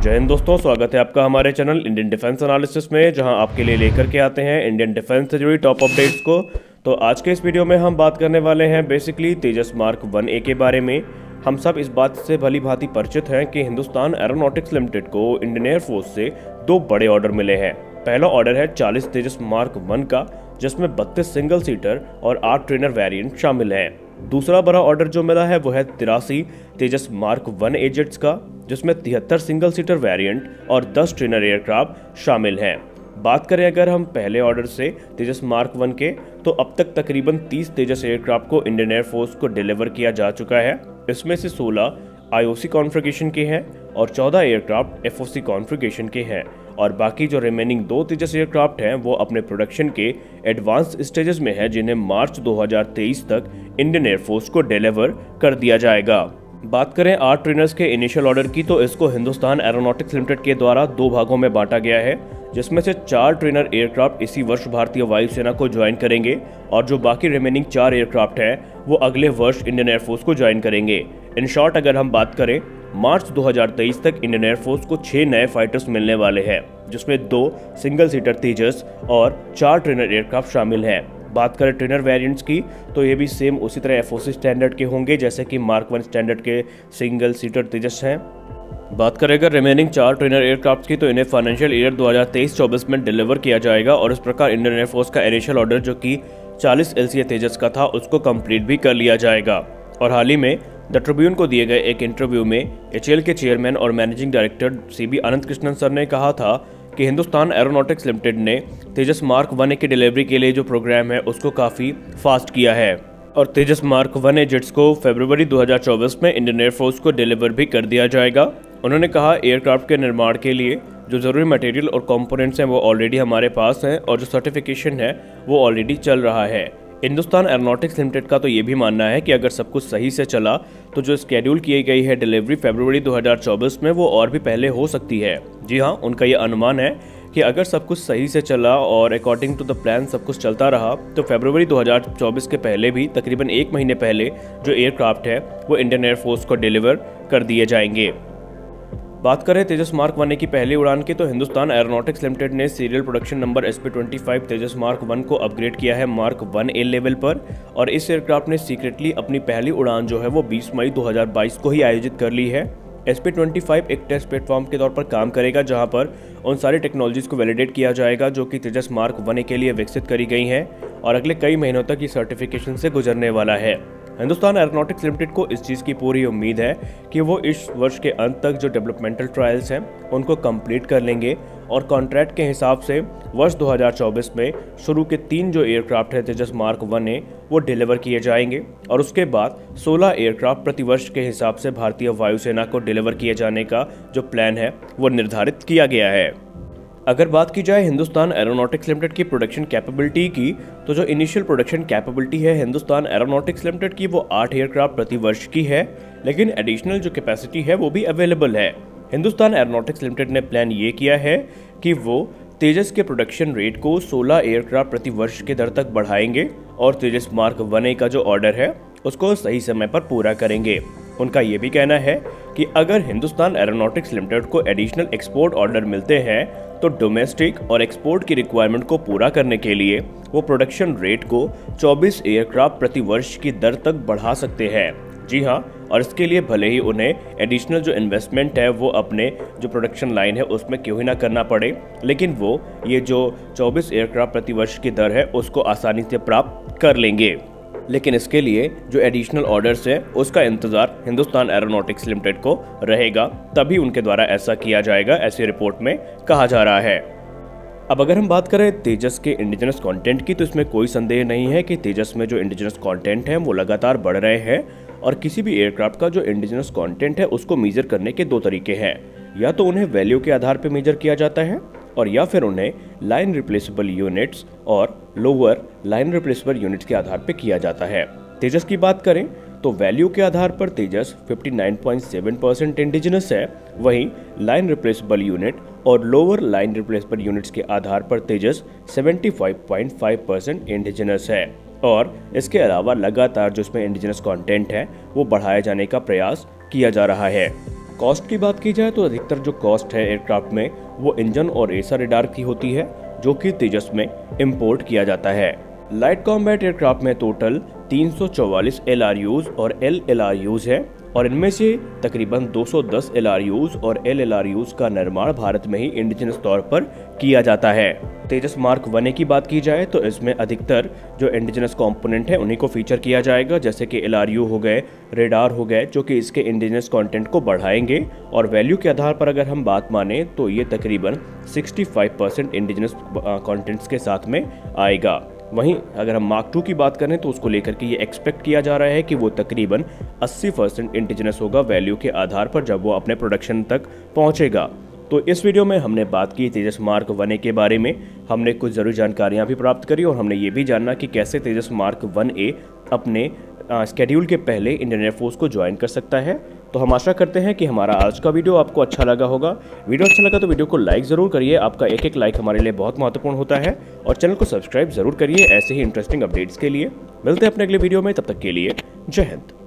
जय हिंद दोस्तों, स्वागत है आपका हमारे चैनल इंडियन डिफेंस एनालिसिस में, जहां आपके लिए लेकर के आते हैं इंडियन डिफेंस से जुड़ी टॉप अपडेट्स को। तो आज के इस वीडियो में हम बात करने वाले हैं बेसिकली तेजस मार्क 1A के बारे में। हम सब इस बात से भली भांति परिचित हैं कि हिंदुस्तान एरोनॉटिक्स लिमिटेड को इंडियन एयरफोर्स से 2 बड़े ऑर्डर मिले हैं। पहला ऑर्डर है 40 तेजस मार्क 1 का, जिसमें 32 सिंगल सीटर और 8 ट्रेनर वेरिएंट शामिल हैं। दूसरा बड़ा ऑर्डर जो मिला है वो है 83 तेजस मार्क 1A जेट्स का, जिसमें 73 सिंगल सीटर वेरिएंट और 10 ट्रेनर एयरक्राफ्ट शामिल हैं। बात करें अगर हम पहले ऑर्डर से तेजस मार्क 1 के, तो अब तक तकरीबन 30 तेजस एयरक्राफ्ट को इंडियन एयरफोर्स को डिलीवर किया जा चुका है। इसमें से 16 IOC कॉन्फ़िगरेशन के हैं और 14 एयरक्राफ्ट FOC कॉन्फ़िगरेशन के हैं, और बाकी जो रिमेनिंग 2 तेजस एयरक्राफ्ट हैं वो अपने प्रोडक्शन के एडवांस स्टेजेस में हैं, जिन्हें मार्च 2023 तक इंडियन एयरफोर्स को डिलीवर कर दिया जाएगा। बात करें 8 ट्रेनर्स के इनिशियल ऑर्डर की, तो इसको हिंदुस्तान एरोनॉटिक्स लिमिटेड के द्वारा 2 भागों में बांटा गया है, जिसमें से 4 ट्रेनर एयरक्राफ्ट इसी वर्ष भारतीय वायुसेना को ज्वाइन करेंगे और जो बाकी रिमेनिंग 4 एयरक्राफ्ट हैं वो अगले वर्ष इंडियन एयरफोर्स को ज्वाइन करेंगे। इन शॉर्ट अगर हम बात करें, मार्च 2023 तक इंडियन एयरफोर्स को 6 नए फाइटर्स मिलने वाले हैं, जिसमें 2 सिंगल सीटर तेजस और 4 ट्रेनर एयरक्राफ्ट शामिल हैं। बात करें ट्रेनर वेरिएंट्स की, तो ये भी सेम उसी तरह FOC स्टैंडर्ड के होंगे जैसे कि मार्क 1 स्टैंडर्ड के सिंगल सीटर तेजस हैं। बात करें अगर रिमेनिंग 4 ट्रेनर एयरक्राफ्ट की, तो इन्हें फाइनेंशियल ईयर 2023-24 में डिलीवर किया जाएगा और इस प्रकार इंडियन एयरफोर्स का इनिशियल ऑर्डर जो कि 40 LCA तेजस का था उसको कंप्लीट भी कर लिया जाएगा। और हाल ही में द ट्रिब्यून को दिए गए एक इंटरव्यू में HAL के चेयरमैन और मैनेजिंग डायरेक्टर CB अनंत कृष्णन सर ने कहा था कि हिंदुस्तान एरोनॉटिक्स लिमिटेड ने तेजस मार्क 1A की डिलीवरी के लिए जो प्रोग्राम है उसको काफ़ी फास्ट किया है और तेजस मार्क 1A जेट्स को फरवरी 2024 में इंडियन एयरफोर्स को डिलीवर भी कर दिया जाएगा। उन्होंने कहा एयरक्राफ्ट के निर्माण के लिए जो ज़रूरी मटेरियल और कंपोनेंट्स हैं वो ऑलरेडी हमारे पास हैं और जो सर्टिफिकेशन है वो ऑलरेडी चल रहा है। हिंदुस्तान एरोनॉटिक्स लिमिटेड का तो ये भी मानना है कि अगर सब कुछ सही से चला तो जो स्केड्यूल की गई है डिलीवरी फरवरी 2024 में वो और भी पहले हो सकती है। जी हाँ, उनका ये अनुमान है कि अगर सब कुछ सही से चला और अकॉर्डिंग टू द प्लान सब कुछ चलता रहा तो फरवरी 2024 के पहले भी तकरीबन 1 महीने पहले जो एयरक्राफ्ट है वो इंडियन एयरफोर्स को डिलीवर कर दिए जाएंगे। बात करें तेजस मार्क 1A की पहली उड़ान की, तो हिंदुस्तान एरोनॉटिक्स लिमिटेड ने सीरियल प्रोडक्शन नंबर SP25 तेजस मार्क 1 को अपग्रेड किया है मार्क 1A लेवल पर, और इस एयरक्राफ्ट ने सीक्रेटली अपनी पहली उड़ान जो है वो 20 मई 2022 को ही आयोजित कर ली है। SP25 एक टेस्ट प्लेटफॉर्म के तौर पर काम करेगा, जहां पर उन सारी टेक्नोलॉजीज को वैलिडेट किया जाएगा जो कि तेजस मार्क 1A के लिए विकसित करी गई हैं, और अगले कई महीनों तक ये सर्टिफिकेशन से गुजरने वाला है। हिंदुस्तान एरोनॉटिक्स लिमिटेड को इस चीज़ की पूरी उम्मीद है कि वो इस वर्ष के अंत तक जो डेवलपमेंटल ट्रायल्स हैं उनको कंप्लीट कर लेंगे और कॉन्ट्रैक्ट के हिसाब से वर्ष 2024 में शुरू के 3 जो एयरक्राफ्ट है तेजस मार्क 1A वो डिलीवर किए जाएंगे, और उसके बाद 16 एयरक्राफ्ट प्रति वर्ष के हिसाब से भारतीय वायुसेना को डिलीवर किए जाने का जो प्लान है वो निर्धारित किया गया है। अगर बात की जाए हिंदुस्तान एरोनॉटिक्स लिमिटेड की प्रोडक्शन कैपेबिलिटी की, तो जो इनिशियल प्रोडक्शन कैपेबिलिटी है हिंदुस्तान एरोनॉटिक्स लिमिटेड की वो 8 एयरक्राफ्ट प्रति वर्ष की है, लेकिन एडिशनल जो कैपेसिटी है वो भी अवेलेबल है। हिंदुस्तान एरोनॉटिक्स लिमिटेड ने प्लान ये किया है कि वो तेजस के प्रोडक्शन रेट को 16 एयरक्राफ्ट प्रति वर्ष के दर तक बढ़ाएंगे और तेजस मार्क 1A का जो ऑर्डर है उसको सही समय पर पूरा करेंगे। उनका ये भी कहना है कि अगर हिंदुस्तान एरोनॉटिक्स लिमिटेड को एडिशनल एक्सपोर्ट ऑर्डर मिलते हैं तो डोमेस्टिक और एक्सपोर्ट की रिक्वायरमेंट को पूरा करने के लिए वो प्रोडक्शन रेट को 24 एयरक्राफ्ट प्रति वर्ष की दर तक बढ़ा सकते हैं। जी हाँ, और इसके लिए भले ही उन्हें एडिशनल जो इन्वेस्टमेंट है वो अपने जो प्रोडक्शन लाइन है उसमें क्यों ही ना करना पड़े, लेकिन वो ये जो 24 एयरक्राफ्ट प्रति वर्ष की दर है उसको आसानी से प्राप्त कर लेंगे। लेकिन इसके लिए जो एडिशनल ऑर्डर्स है उसका इंतजार हिंदुस्तान एरोनॉटिक्स लिमिटेड को रहेगा, तभी उनके द्वारा ऐसा किया जाएगा, ऐसी रिपोर्ट में कहा जा रहा है। अब अगर हम बात करें तेजस के इंडिजिनस कंटेंट की, तो इसमें कोई संदेह नहीं है कि तेजस में जो इंडिजिनस कंटेंट है वो लगातार बढ़ रहे हैं, और किसी भी एयरक्राफ्ट का जो इंडिजिनस कंटेंट है उसको मेजर करने के 2 तरीके हैं। या तो उन्हें वैल्यू के आधार पर मेजर किया जाता है, और या फिर उन्हें लाइन रिप्लेसेबल यूनिट्स और लोअर लाइन रिप्लेसेबल यूनिट्स के आधार पर किया जाता है। तेजस की बात करें तो वैल्यू के आधार पर तेजस 59.7% इंडिजिनस है, वहीं लाइन रिप्लेसेबल यूनिट और लोअर लाइन रिप्लेसेबल यूनिट्स के आधार पर तेजस 75.5% इंडिजिनस है। और इसके अलावा लगातार जो इसमें इंडिजिनस कंटेंट है वो बढ़ाए जाने का प्रयास किया जा रहा है। कॉस्ट की बात की जाए तो अधिकतर जो कॉस्ट है एयरक्राफ्ट में वो इंजन और एसर रडार की होती है, जो कि तेजस में इंपोर्ट किया जाता है। लाइट कॉम्बैट एयरक्राफ्ट में टोटल 344 LRUs और LLRUs है और इनमें से तकरीबन 210 LRUs और LLRUs का निर्माण भारत में ही इंडिजिनस तौर पर किया जाता है। तेजस मार्क 1A की बात की जाए तो इसमें अधिकतर जो इंडिजिनस कंपोनेंट है उन्हीं को फीचर किया जाएगा, जैसे कि LRU हो गए, रेडार हो गए, जो कि इसके इंडिजिनस कंटेंट को बढ़ाएंगे। और वैल्यू के आधार पर अगर हम बात माने तो ये तकरीबन 65% इंडिजिनस कंटेंट्स के साथ में आएगा। वहीं अगर हम मार्क 2 की बात करें तो उसको लेकर के ये एक्सपेक्ट किया जा रहा है कि वो तकरीबन 80% इंडिजिनस होगा वैल्यू के आधार पर जब वो अपने प्रोडक्शन तक पहुंचेगा। तो इस वीडियो में हमने बात की तेजस मार्क 1A के बारे में, हमने कुछ ज़रूरी जानकारियां भी प्राप्त करी और हमने ये भी जाना कि कैसे तेजस मार्क 1A अपने स्केड्यूल के पहले इंडियन एयरफोर्स को ज्वाइन कर सकता है। तो हम आशा करते हैं कि हमारा आज का वीडियो आपको अच्छा लगा होगा। वीडियो अच्छा लगा तो वीडियो को लाइक ज़रूर करिए, आपका एक एक लाइक हमारे लिए बहुत महत्वपूर्ण होता है। और चैनल को सब्सक्राइब ज़रूर करिए ऐसे ही इंटरेस्टिंग अपडेट्स के लिए। मिलते हैं अपने अगले वीडियो में, तब तक के लिए जय हिंद।